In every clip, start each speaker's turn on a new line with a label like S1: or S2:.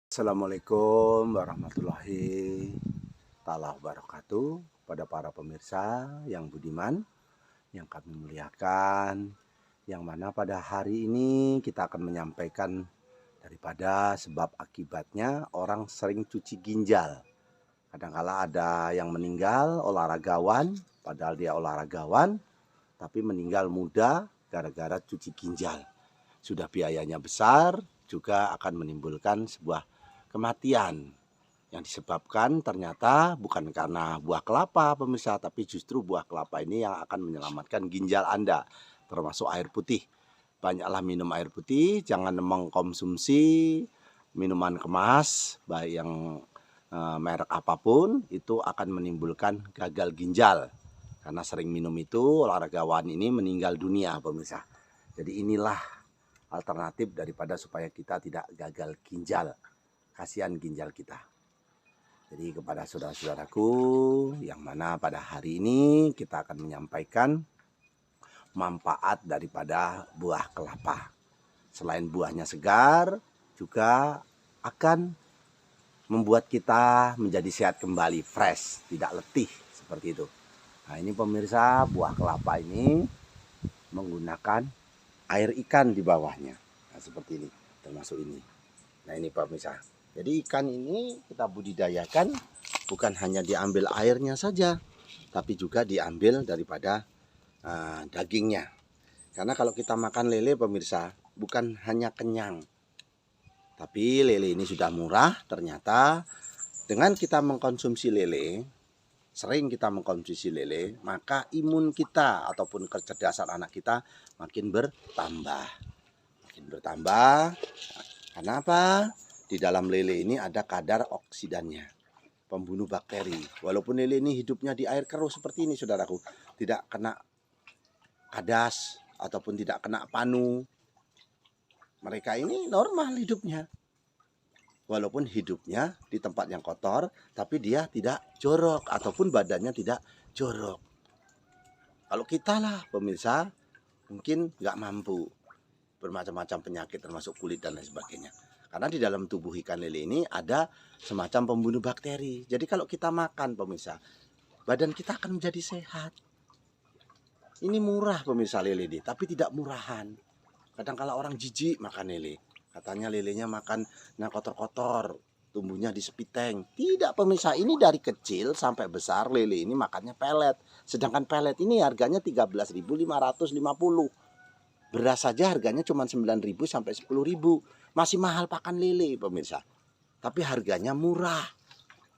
S1: Assalamualaikum warahmatullahi taala wabarakatuh. Pada para pemirsa yang budiman, yang kami muliakan, yang mana pada hari ini kita akan menyampaikan daripada sebab akibatnya orang sering cuci ginjal. Kadangkala ada yang meninggal olahragawan, padahal dia olahragawan, tapi meninggal muda gara-gara cuci ginjal. Sudah biayanya besar, juga akan menimbulkan sebuah kematian yang disebabkan ternyata bukan karena buah kelapa pemirsa, tapi justru buah kelapa ini yang akan menyelamatkan ginjal Anda, termasuk air putih. Banyaklah minum air putih, jangan mengkonsumsi minuman kemas baik yang merek apapun, itu akan menimbulkan gagal ginjal. Karena sering minum itu olahragawan ini meninggal dunia pemirsa. Jadi inilah alternatif daripada supaya kita tidak gagal ginjal. Kasihan ginjal kita. Jadi kepada saudara-saudaraku yang mana pada hari ini kita akan menyampaikan manfaat daripada buah kelapa. Selain buahnya segar, juga akan membuat kita menjadi sehat kembali, fresh, tidak letih seperti itu. Nah ini pemirsa, buah kelapa ini menggunakan air ikan di bawahnya. Nah seperti ini, termasuk ini. Nah ini pemirsa. Jadi ikan ini kita budidayakan bukan hanya diambil airnya saja, tapi juga diambil daripada dagingnya. Karena kalau kita makan lele pemirsa, bukan hanya kenyang, tapi lele ini sudah murah. Ternyata dengan kita mengkonsumsi lele, sering kita mengkonsumsi lele, maka imun kita ataupun kecerdasan anak kita makin bertambah. Makin bertambah. Karena apa? Di dalam lele ini ada kadar oksidannya, pembunuh bakteri. Walaupun lele ini hidupnya di air keruh seperti ini saudaraku, tidak kena kadas ataupun tidak kena panu. Mereka ini normal hidupnya. Walaupun hidupnya di tempat yang kotor, tapi dia tidak jorok ataupun badannya tidak jorok. Kalau kita lah pemirsa, mungkin nggak mampu, bermacam-macam penyakit termasuk kulit dan lain sebagainya. Karena di dalam tubuh ikan lele ini ada semacam pembunuh bakteri. Jadi kalau kita makan pemirsa, badan kita akan menjadi sehat. Ini murah pemirsa lele ini, tapi tidak murahan. Kadang-kala orang jijik makan lele. Katanya lelenya makan kotor-kotor, tumbuhnya di sepiteng. Tidak pemirsa, ini dari kecil sampai besar lele ini makannya pelet. Sedangkan pelet ini harganya 13.550. Beras saja harganya cuma 9.000 sampai 10.000. Masih mahal pakan lele pemirsa. Tapi harganya murah.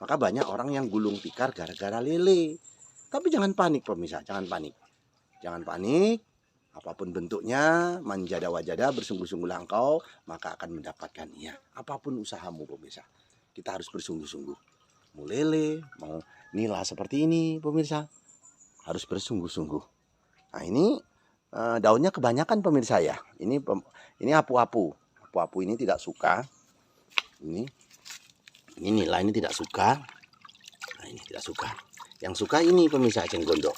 S1: Maka banyak orang yang gulung tikar gara-gara lele. Tapi jangan panik pemirsa, jangan panik. Jangan panik. Apapun bentuknya, manjada wajada, bersungguh-sungguhlah engkau, maka akan mendapatkan ia. Apapun usahamu pemirsa, kita harus bersungguh-sungguh. Mau lele, mau nila seperti ini pemirsa, harus bersungguh-sungguh. Nah ini daunnya kebanyakan pemirsa ya. Ini apu-apu. Apu-apu ini tidak suka. Ini nila ini tidak suka. Nah ini tidak suka. Yang suka ini pemirsa cenggondok.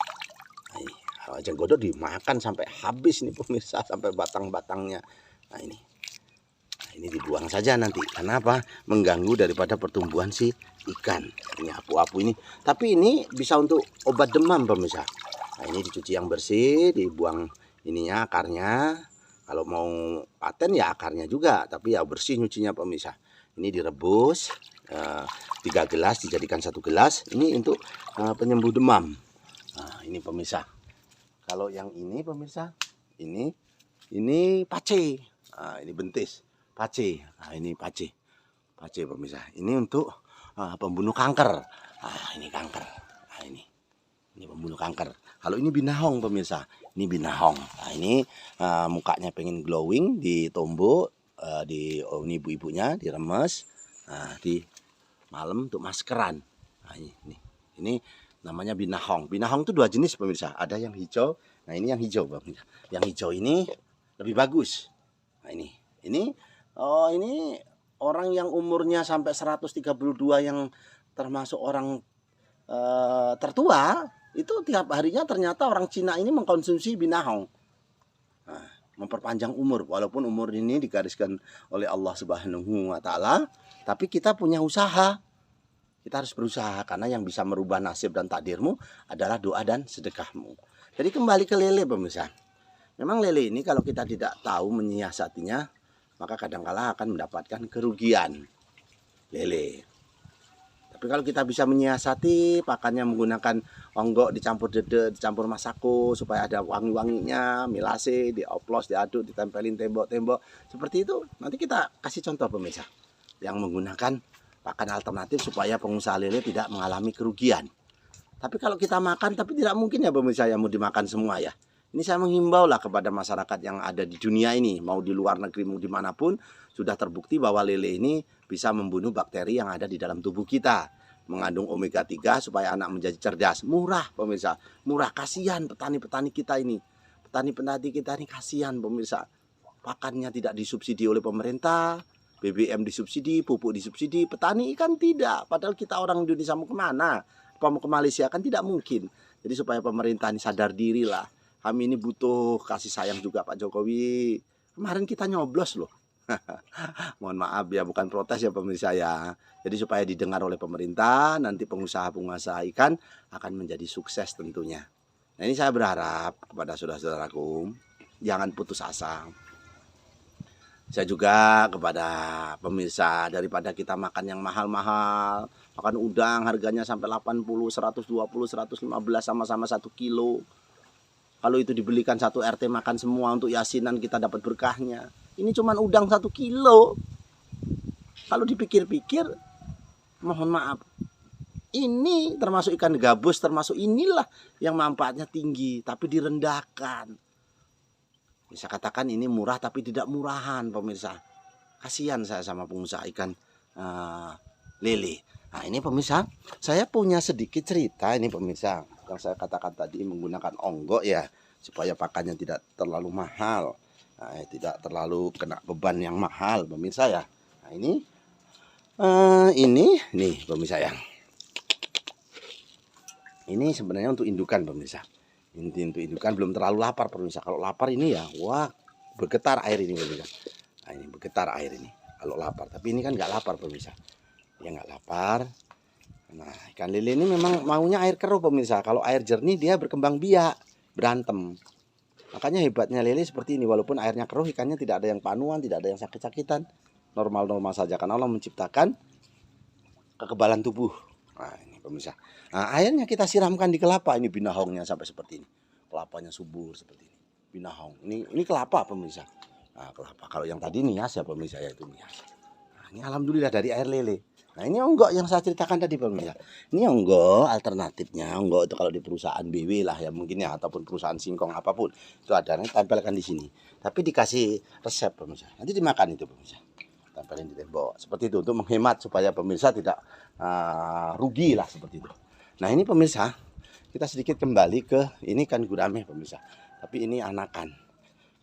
S1: Nah ini cenggondok dimakan sampai habis nih pemirsa, sampai batang-batangnya. Nah ini dibuang saja nanti. Kenapa? Mengganggu daripada pertumbuhan si ikan. Ini apu-apu ini. Tapi ini bisa untuk obat demam pemirsa. Nah ini dicuci yang bersih, dibuang ininya akarnya. Kalau mau paten ya akarnya juga, tapi ya bersih nyucinya pemirsa. Ini direbus 3 gelas dijadikan 1 gelas. Ini untuk penyembuh demam. Nah ini pemirsa. Kalau yang ini pemirsa, ini pace. Nah, ini bentis, pace. Nah, ini pace. Pace pemirsa. Ini untuk pembunuh kanker. Nah, ini kanker. Nah, ini pembunuh kanker. Kalau ini binahong pemirsa. Ini binahong. Nah, ini mukanya pengen glowing, ditombok, ini ibu-ibunya diremes. Nah, di malam untuk maskeran. Nah, ini namanya binahong. Binahong itu 2 jenis pemirsa. Ada yang hijau. Nah ini yang hijau pemirsa. Yang hijau ini lebih bagus. Nah ini orang yang umurnya sampai 132 yang termasuk orang tertua. Itu tiap harinya ternyata orang Cina ini mengkonsumsi binahong. Nah, memperpanjang umur. Walaupun umur ini digariskan oleh Allah Subhanahu wa taala, tapi kita punya usaha. Kita harus berusaha karena yang bisa merubah nasib dan takdirmu adalah doa dan sedekahmu. Jadi kembali ke lele pemirsa. Memang lele ini kalau kita tidak tahu menyiasatinya, maka kadangkala akan mendapatkan kerugian lele. Tapi kalau kita bisa menyiasati pakannya menggunakan onggok dicampur dede, dicampur masako supaya ada wangi-wanginya, milase, dioplos, diaduk, ditempelin tembok-tembok. Seperti itu nanti kita kasih contoh pemirsa yang menggunakan pakan alternatif supaya pengusaha lele tidak mengalami kerugian. Tapi kalau kita makan, tapi tidak mungkin ya pemirsa yang mau dimakan semua ya. Ini saya menghimbau lah kepada masyarakat yang ada di dunia ini, mau di luar negeri, mau dimanapun, sudah terbukti bahwa lele ini bisa membunuh bakteri yang ada di dalam tubuh kita. Mengandung omega 3 supaya anak menjadi cerdas. Murah pemirsa, murah. Kasihan petani-petani kita ini. Petani-petani kita ini kasihan pemirsa. Pakannya tidak disubsidi oleh pemerintah, BBM disubsidi, pupuk disubsidi, petani ikan tidak. Padahal kita orang Indonesia mau kemana? Apa mau ke Malaysia? Kan tidak mungkin. Jadi supaya pemerintah ini sadar diri lah. Kami ini butuh kasih sayang juga Pak Jokowi. Kemarin kita nyoblos loh. Mohon maaf ya, bukan protes ya pemirsa ya. Jadi supaya didengar oleh pemerintah, nanti pengusaha-pengusaha ikan akan menjadi sukses tentunya. Nah ini saya berharap kepada saudara-saudaraku, jangan putus asa. Saya juga kepada pemirsa, daripada kita makan yang mahal-mahal, makan udang harganya sampai 80, 120, 115 sama-sama 1 kilo. Kalau itu dibelikan satu RT makan semua untuk yasinan kita dapat berkahnya. Ini cuma udang 1 kilo. Kalau dipikir-pikir, mohon maaf. Ini termasuk ikan gabus, termasuk inilah yang manfaatnya tinggi, tapi direndahkan. Bisa katakan ini murah tapi tidak murahan pemirsa. Kasihan saya sama pengusaha ikan lele. Nah ini pemirsa, saya punya sedikit cerita ini pemirsa. Yang saya katakan tadi menggunakan onggok ya, supaya pakannya tidak terlalu mahal, tidak terlalu kena beban yang mahal pemirsa ya. Nah ini nih pemirsa ya. Ini sebenarnya untuk indukan pemirsa. Ini untuk indukan, belum terlalu lapar pemirsa. Kalau lapar ini ya, wah bergetar air ini pemirsa. Nah ini bergetar air ini kalau lapar. Tapi ini kan nggak lapar pemirsa. Ya nggak lapar. Nah ikan lele ini memang maunya air keruh pemirsa. Kalau air jernih dia berkembang biak, berantem. Makanya hebatnya lele seperti ini. Walaupun airnya keruh, ikannya tidak ada yang panuan, tidak ada yang sakit-sakitan. Normal-normal saja karena Allah menciptakan kekebalan tubuh. Nah ini pemirsa. Nah airnya kita siramkan di kelapa. Ini binahongnya sampai seperti ini. Kelapanya subur seperti ini. Binahong. Ini kelapa pemirsa. Nah kelapa. Kalau yang tadi nias ya pemirsa ya, itu nias. Nah, ini alhamdulillah dari air lele. Nah ini onggok yang saya ceritakan tadi pemirsa. Ini onggok alternatifnya. Onggok itu kalau di perusahaan BW lah ya mungkin ya, ataupun perusahaan singkong apapun itu ada, tempelkan di sini. Tapi dikasih resep pemirsa. Nanti dimakan itu pemirsa. Tempelin di tembok seperti itu untuk menghemat supaya pemirsa tidak rugi lah seperti itu. Nah ini pemirsa, kita sedikit kembali ke ini ikan gurame pemirsa. Tapi ini anakan.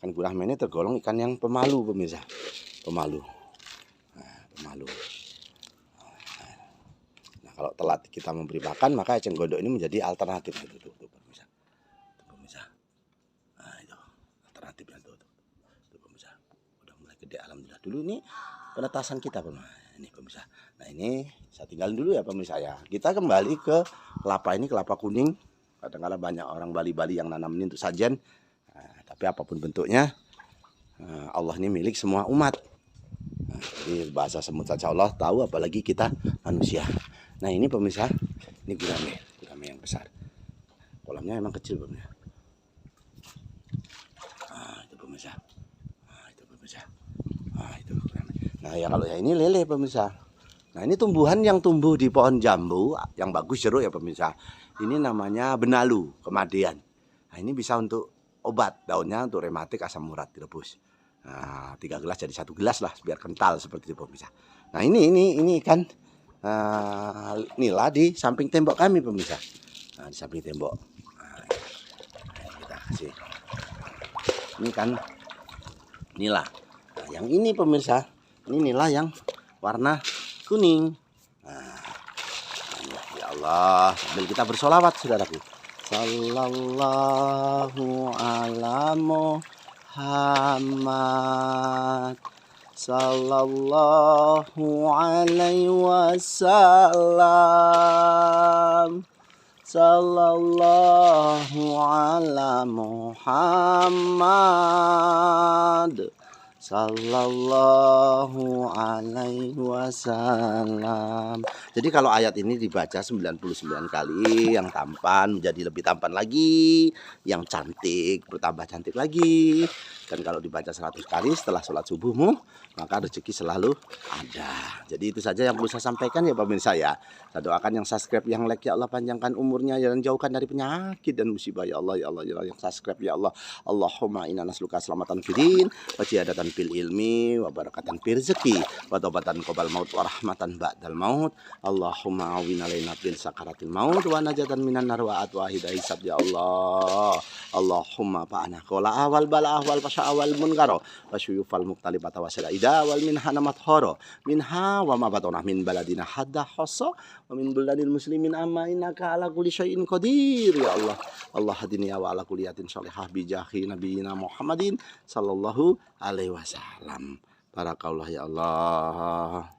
S1: Ikan gurame ini tergolong ikan yang pemalu pemirsa. Pemalu. Nah, pemalu. Kalau telat kita memberi makan, maka eceng gondok ini menjadi alternatif. Tuh, pemirsa. Tuh, pemirsa. Nah, itu alternatifnya tuh, pemirsa. Udah mulai gede alhamdulillah. Dulu ini penetasan kita pemirsa. Ini pemirsa. Nah ini saya tinggalin dulu ya pemirsa ya. Kita kembali ke kelapa ini, kelapa kuning. Kadang-kadang banyak orang Bali-Bali yang nanam ini untuk sajen. Nah, tapi apapun bentuknya, Allah ini milik semua umat. Nah, jadi bahasa semut saja Allah tahu, apalagi kita manusia. Nah ini pemirsa, ini gurame yang besar. Kolamnya emang kecil pemirsa. Nah itu pemirsa. Nah itu pemirsa. Nah itu gurame. Nah ya kalau ya ini lele pemirsa. Nah ini tumbuhan yang tumbuh di pohon jambu yang bagus jeruk ya pemirsa. Ini namanya benalu, kemadian. Nah ini bisa untuk obat, daunnya untuk rematik, asam urat direbus. Nah 3 gelas jadi 1 gelas lah biar kental seperti itu pemirsa. Nah ini ikan nila di samping tembok kami pemirsa. Nah di samping tembok. Nah, kita kasih. Ini kan nila. Nah, yang ini pemirsa, ini nila yang warna kuning. Nah, ya Allah, sambil kita bersolawat saudaraku. Sallallahu ala Muhammad sallallahu alaihi wasallam. Sallallahu ala Muhammad sallallahu alaihi wasallam. Jadi kalau ayat ini dibaca 99 kali, yang tampan menjadi lebih tampan lagi, yang cantik bertambah cantik lagi. Dan kalau dibaca 100 kali setelah sholat subuhmu, maka rezeki selalu ada. Jadi itu saja yang perlu saya sampaikan ya pemirsa ya. Saya doakan yang subscribe, yang like ya Allah panjangkan umurnya dan jauhkan dari penyakit dan musibah ya Allah ya Allah ya Allah. Yang subscribe ya Allah. Allahumma inna nasluka selamatan fidin wa ziyadatan fil ilmi wa barakatan fil rezeki wa taubatan qabal maut wa rahmatan ba'dal maut. Allahumma awin alaina fil sakaratil maut wa najatan minan nar wa atwa hidayah hisab ya Allah. Allahumma fa'ana qala awal bala awal pasha awal munkaro wa syuyufal muqtalibata wa syaida wal minha namat horo minha wa ma batona min baladina hadda khosso wa min buladil muslimin amma innaka ala kulli syai'in qadir ya Allah. Allah hadini wa ala kulliyatin sholihah bi jahi nabiyina Muhammadin sallallahu alaihi wasallam. Barakallah ya Allah.